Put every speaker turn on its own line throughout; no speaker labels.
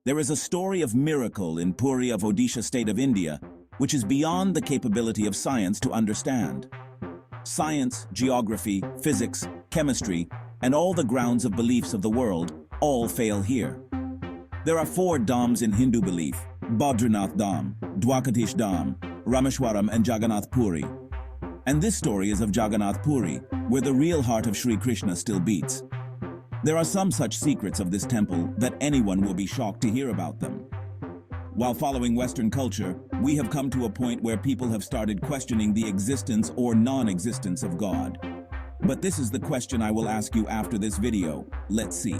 There is a story of miracle in Puri of Odisha state of India, which is beyond the capability of science to understand. Science, geography, physics, chemistry, and all the grounds of beliefs of the world all fail here. There are 4 dhams in Hindu belief: Badrinath Dham, Dwakadish Dham, Rameshwaram, and Jagannath Puri. And this story is of Jagannath Puri, where the real heart of Sri Krishna still beats. There are some such secrets of this temple that anyone will be shocked to hear about them. While following Western culture, we have come to a point where people have started questioning the existence or non-existence of God. But this is the question I will ask you after this video. Let's see.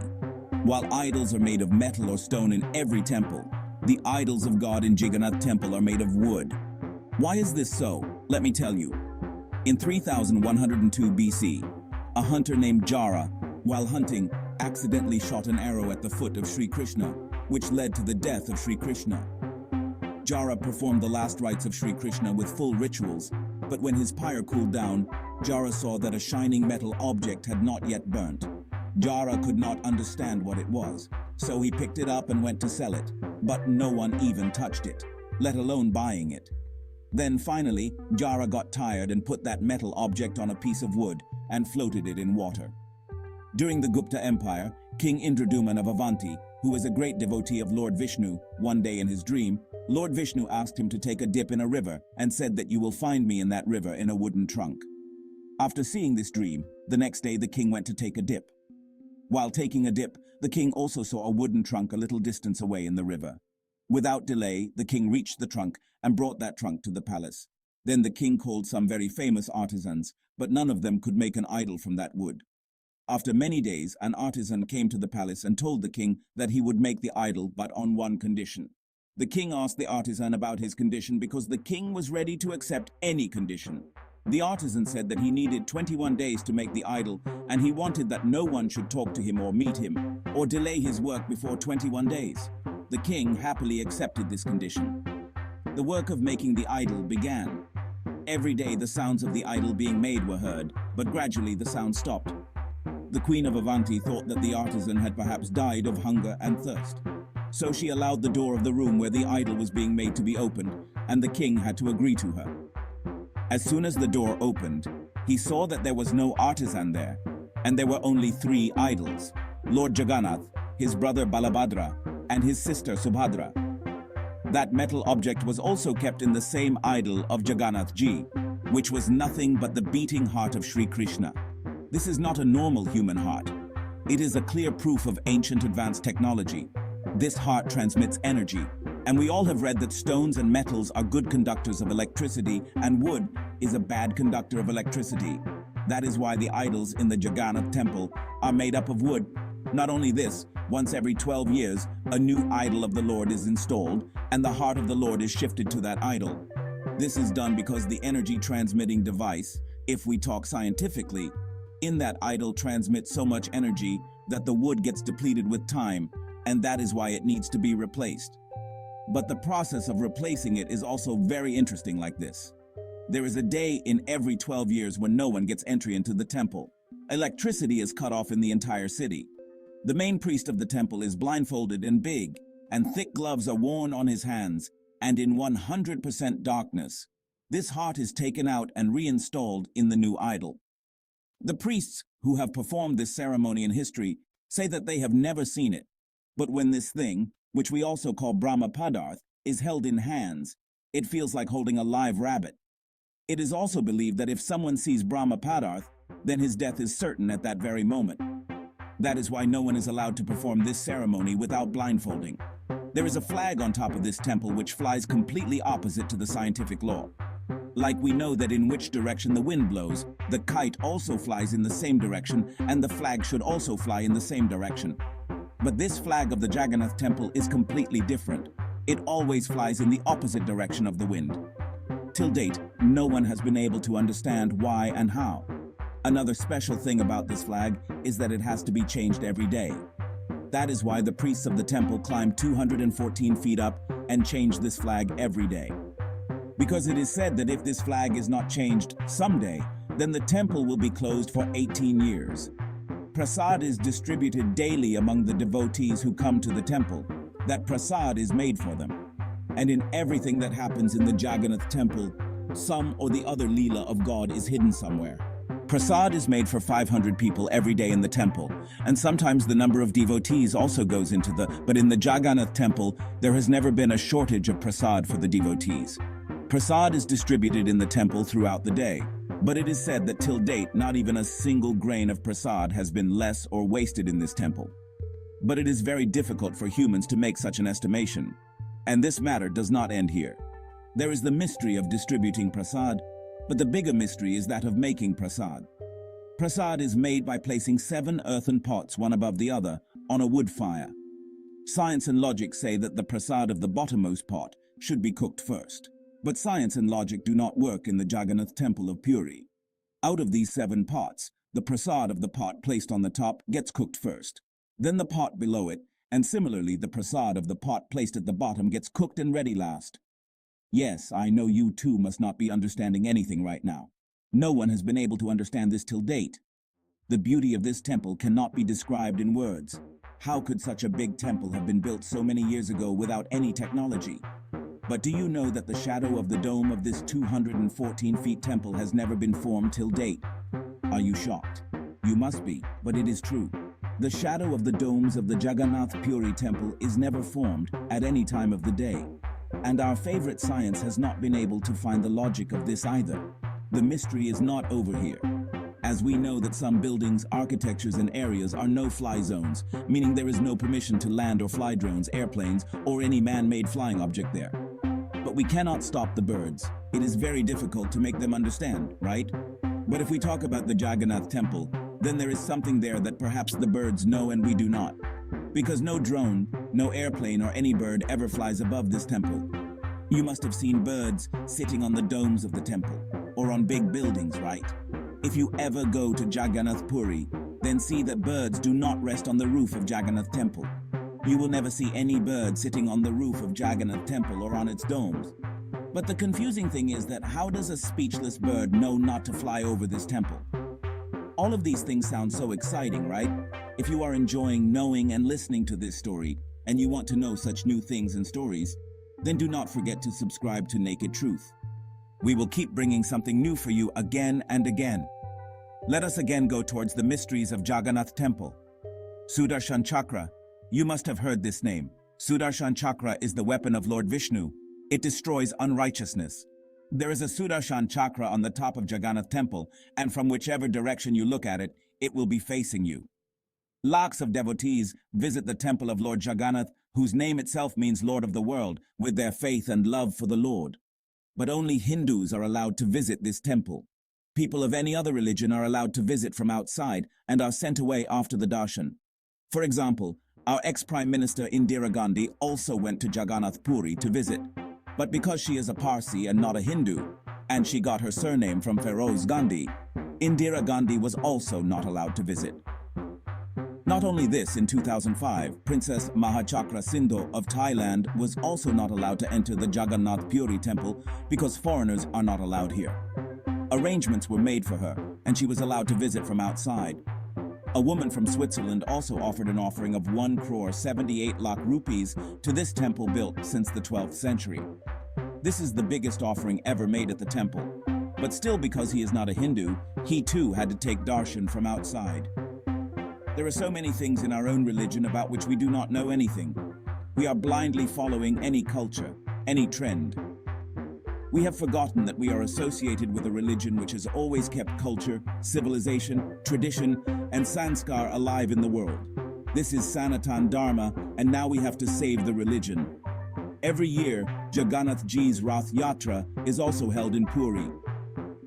While idols are made of metal or stone in every temple, the idols of God in Jagannath temple are made of wood. Why is this so? Let me tell you. In 3102 BC, a hunter named Jara, while hunting, accidentally shot an arrow at the foot of Sri Krishna, which led to the death of Sri Krishna. Jara performed the last rites of Sri Krishna with full rituals, but when his pyre cooled down, Jara saw that a shining metal object had not yet burnt. Jara could not understand what it was, so he picked it up and went to sell it, but no one even touched it, let alone buying it. Then finally, Jara got tired and put that metal object on a piece of wood and floated it in water. During the Gupta Empire, King Indraduman of Avanti, who was a great devotee of Lord Vishnu, one day in his dream, Lord Vishnu asked him to take a dip in a river and said that you will find me in that river in a wooden trunk. After seeing this dream, the next day the king went to take a dip. While taking a dip, the king also saw a wooden trunk a little distance away in the river. Without delay, the king reached the trunk and brought that trunk to the palace. Then the king called some very famous artisans, but none of them could make an idol from that wood. After many days, an artisan came to the palace and told the king that he would make the idol, but on one condition. The king asked the artisan about his condition because the king was ready to accept any condition. The artisan said that he needed 21 days to make the idol, and he wanted that no one should talk to him or meet him, or delay his work before 21 days. The king happily accepted this condition. The work of making the idol began. Every day the sounds of the idol being made were heard, but gradually the sound stopped. The Queen of Avanti thought that the artisan had perhaps died of hunger and thirst. So she allowed the door of the room where the idol was being made to be opened, and the king had to agree to her. As soon as the door opened, he saw that there was no artisan there, and there were only 3 idols: Lord Jagannath, his brother Balabhadra, and his sister Subhadra. That metal object was also kept in the same idol of Jagannath Ji, which was nothing but the beating heart of Sri Krishna. This is not a normal human heart. It is a clear proof of ancient advanced technology. This heart transmits energy, and we all have read that stones and metals are good conductors of electricity, and wood is a bad conductor of electricity. That is why the idols in the Jagannath temple are made up of wood. Not only this, once every 12 years, a new idol of the Lord is installed, and the heart of the Lord is shifted to that idol. This is done because the energy transmitting device, if we talk scientifically, in that idol transmits so much energy that the wood gets depleted with time, and that is why it needs to be replaced. But the process of replacing it is also very interesting like this. There is a day in every 12 years when no one gets entry into the temple. Electricity is cut off in the entire city. The main priest of the temple is blindfolded and big, and thick gloves are worn on his hands, and in 100% darkness, this heart is taken out and reinstalled in the new idol. The priests who have performed this ceremony in history say that they have never seen it. But when this thing, which we also call Brahma Padarth, is held in hands, it feels like holding a live rabbit. It is also believed that if someone sees Brahma Padarth, then his death is certain at that very moment. That is why no one is allowed to perform this ceremony without blindfolding. There is a flag on top of this temple which flies completely opposite to the scientific law. Like we know that in which direction the wind blows, the kite also flies in the same direction, and the flag should also fly in the same direction. But this flag of the Jagannath temple is completely different. It always flies in the opposite direction of the wind. Till date, no one has been able to understand why and how. Another special thing about this flag is that it has to be changed every day. That is why the priests of the temple climb 214 feet up and change this flag every day. Because it is said that if this flag is not changed someday, then the temple will be closed for 18 years. Prasad is distributed daily among the devotees who come to the temple. that prasad is made for them. And in everything that happens in the Jagannath temple, some or the other Leela of God is hidden somewhere. Prasad is made for 500 people every day in the temple, and sometimes the number of devotees also goes into but in the Jagannath temple, there has never been a shortage of prasad for the devotees. Prasad is distributed in the temple throughout the day, but it is said that till date, not even a single grain of prasad has been less or wasted in this temple. But it is very difficult for humans to make such an estimation, and this matter does not end here. There is the mystery of distributing prasad, but the bigger mystery is that of making prasad. Prasad is made by placing 7 earthen pots, one above the other, on a wood fire. Science and logic say that the prasad of the bottommost pot should be cooked first. But science and logic do not work in the Jagannath temple of Puri. Out of these 7 pots, the prasad of the pot placed on the top gets cooked first. Then the pot below it, and similarly the prasad of the pot placed at the bottom gets cooked and ready last. Yes, I know you too must not be understanding anything right now. No one has been able to understand this till date. The beauty of this temple cannot be described in words. How could such a big temple have been built so many years ago without any technology? But do you know that the shadow of the dome of this 214 feet temple has never been formed till date? Are you shocked? You must be, but it is true. The shadow of the domes of the Jagannath Puri temple is never formed at any time of the day. And our favorite science has not been able to find the logic of this either. The mystery is not over here. As we know that some buildings, architectures, and areas are no-fly zones, meaning there is no permission to land or fly drones, airplanes, or any man-made flying object there. But we cannot stop the birds. It is very difficult to make them understand, right? But if we talk about the Jagannath temple, then there is something there that perhaps the birds know and we do not. Because no drone, no airplane or any bird ever flies above this temple. You must have seen birds sitting on the domes of the temple, or on big buildings, right? If you ever go to Jagannath Puri, then see that birds do not rest on the roof of Jagannath temple. You will never see any bird sitting on the roof of Jagannath temple or on its domes. But the confusing thing is that how does a speechless bird know not to fly over this temple? All of these things sound so exciting, right? If you are enjoying knowing and listening to this story, and you want to know such new things and stories, then do not forget to subscribe to Naked Truth. We will keep bringing something new for you again and again. Let us again go towards the mysteries of Jagannath temple. Sudarshan Chakra. You must have heard this name. Sudarshan Chakra is the weapon of Lord Vishnu. It destroys unrighteousness. There is a Sudarshan Chakra on the top of Jagannath temple, and from whichever direction you look at it, it will be facing you. Lakhs of devotees visit the temple of Lord Jagannath, whose name itself means Lord of the world, with their faith and love for the Lord. But only Hindus are allowed to visit this temple. People of any other religion are allowed to visit from outside and are sent away after the darshan. For example, our ex-Prime Minister Indira Gandhi also went to Jagannath Puri to visit. But because she is a Parsi and not a Hindu, and she got her surname from Feroz Gandhi, Indira Gandhi was also not allowed to visit. Not only this, in 2005, Princess Mahachakra Sindhu of Thailand was also not allowed to enter the Jagannath Puri temple because foreigners are not allowed here. Arrangements were made for her, and she was allowed to visit from outside. A woman from Switzerland also offered an offering of 1,78 lakh rupees to this temple built since the 12th century. This is the biggest offering ever made at the temple. But still, because he is not a Hindu, he too had to take darshan from outside. There are so many things in our own religion about which we do not know anything. We are blindly following any culture, any trend. We have forgotten that we are associated with a religion which has always kept culture, civilization, tradition, and sanskar alive in the world. This is Sanatan Dharma, and now we have to save the religion. Every year, Jagannath Ji's Rath Yatra is also held in Puri.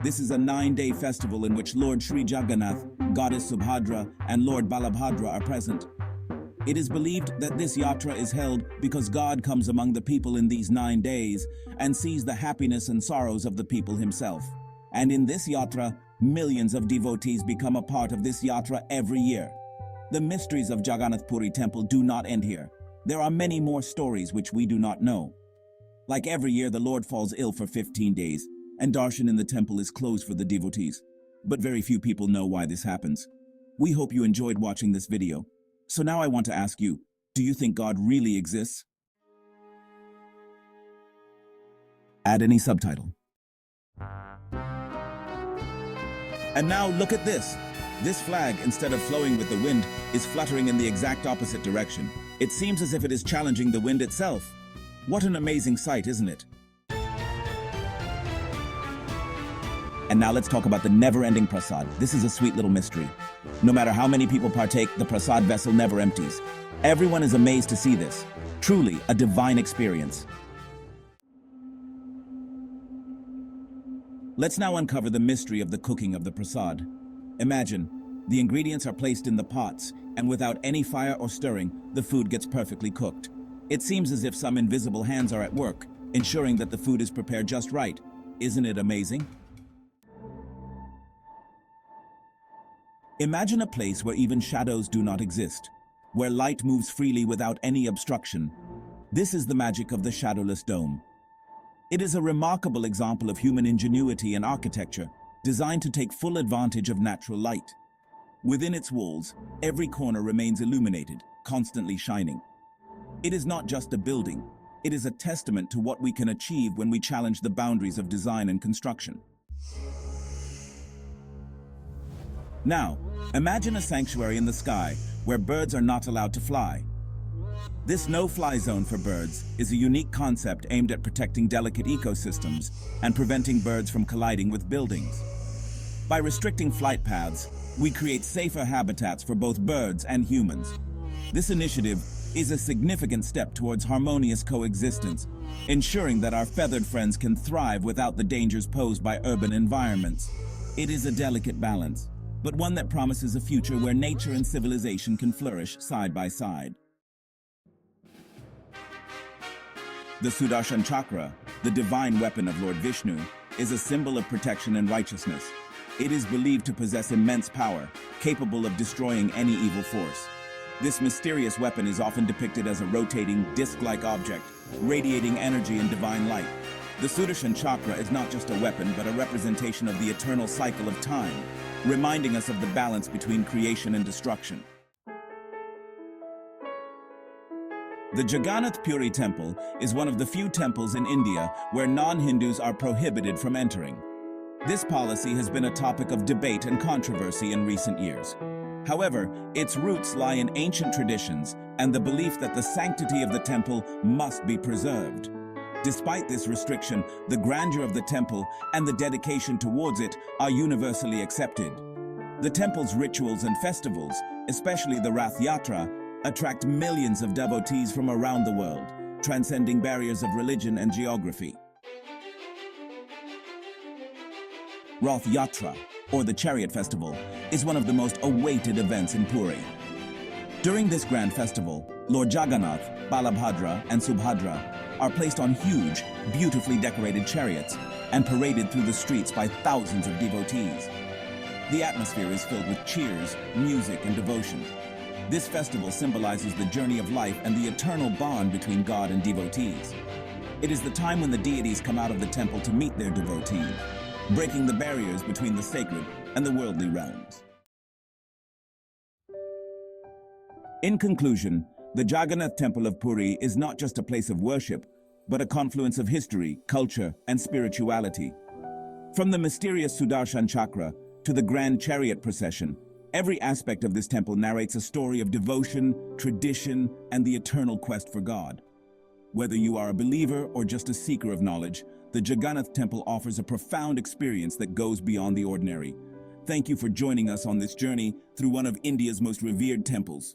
This is a 9-day festival in which Lord Sri Jagannath, Goddess Subhadra, and Lord Balabhadra are present. It is believed that this yatra is held because God comes among the people in these 9 days and sees the happiness and sorrows of the people himself. And in this yatra, millions of devotees become a part of this yatra every year. The mysteries of Jagannath Puri temple do not end here. There are many more stories which we do not know. Like every year, the Lord falls ill for 15 days, and darshan in the temple is closed for the devotees. But very few people know why this happens. We hope you enjoyed watching this video. So now I want to ask you, do you think God really exists? Add any subtitle. And now look at this. This flag, instead of flowing with the wind, is fluttering in the exact opposite direction. It seems as if it is challenging the wind itself. What an amazing sight, isn't it? And now let's talk about the Never-Ending Prasad. This is a sweet little mystery. No matter how many people partake, the Prasad vessel never empties. Everyone is amazed to see this. Truly a divine experience. Let's now uncover the mystery of the cooking of the Prasad. Imagine, the ingredients are placed in the pots, and without any fire or stirring, the food gets perfectly cooked. It seems as if some invisible hands are at work, ensuring that the food is prepared just right. Isn't it amazing? Imagine a place where even shadows do not exist, where light moves freely without any obstruction. This is the magic of the Shadowless Dome. It is a remarkable example of human ingenuity and architecture, designed to take full advantage of natural light. Within its walls, every corner remains illuminated, constantly shining. It is not just a building, it is a testament to what we can achieve when we challenge the boundaries of design and construction. Now, imagine a sanctuary in the sky where birds are not allowed to fly. This no-fly zone for birds is a unique concept aimed at protecting delicate ecosystems and preventing birds from colliding with buildings. By restricting flight paths, we create safer habitats for both birds and humans. This initiative is a significant step towards harmonious coexistence, ensuring that our feathered friends can thrive without the dangers posed by urban environments. It is a delicate balance, but one that promises a future where nature and civilization can flourish side by side. The Sudarshan Chakra, the divine weapon of Lord Vishnu, is a symbol of protection and righteousness. It is believed to possess immense power, capable of destroying any evil force. This mysterious weapon is often depicted as a rotating, disc-like object, radiating energy and divine light. The Sudarshan Chakra is not just a weapon, but a representation of the eternal cycle of time, reminding us of the balance between creation and destruction. The Jagannath Puri temple is one of the few temples in India where non-Hindus are prohibited from entering. This policy has been a topic of debate and controversy in recent years. However, its roots lie in ancient traditions and the belief that the sanctity of the temple must be preserved. Despite this restriction, the grandeur of the temple and the dedication towards it are universally accepted. The temple's rituals and festivals, especially the Rath Yatra, attract millions of devotees from around the world, transcending barriers of religion and geography. Rath Yatra, or the Chariot Festival, is one of the most awaited events in Puri. During this grand festival, Lord Jagannath, Balabhadra, and Subhadra are placed on huge, beautifully decorated chariots and paraded through the streets by thousands of devotees. The atmosphere is filled with cheers, music, and devotion. This festival symbolizes the journey of life and the eternal bond between God and devotees. It is the time when the deities come out of the temple to meet their devotees, breaking the barriers between the sacred and the worldly realms. In conclusion, the Jagannath Temple of Puri is not just a place of worship, but a confluence of history, culture, and spirituality. From the mysterious Sudarshan Chakra to the grand chariot procession, every aspect of this temple narrates a story of devotion, tradition, and the eternal quest for God. Whether you are a believer or just a seeker of knowledge, the Jagannath Temple offers a profound experience that goes beyond the ordinary. Thank you for joining us on this journey through one of India's most revered temples.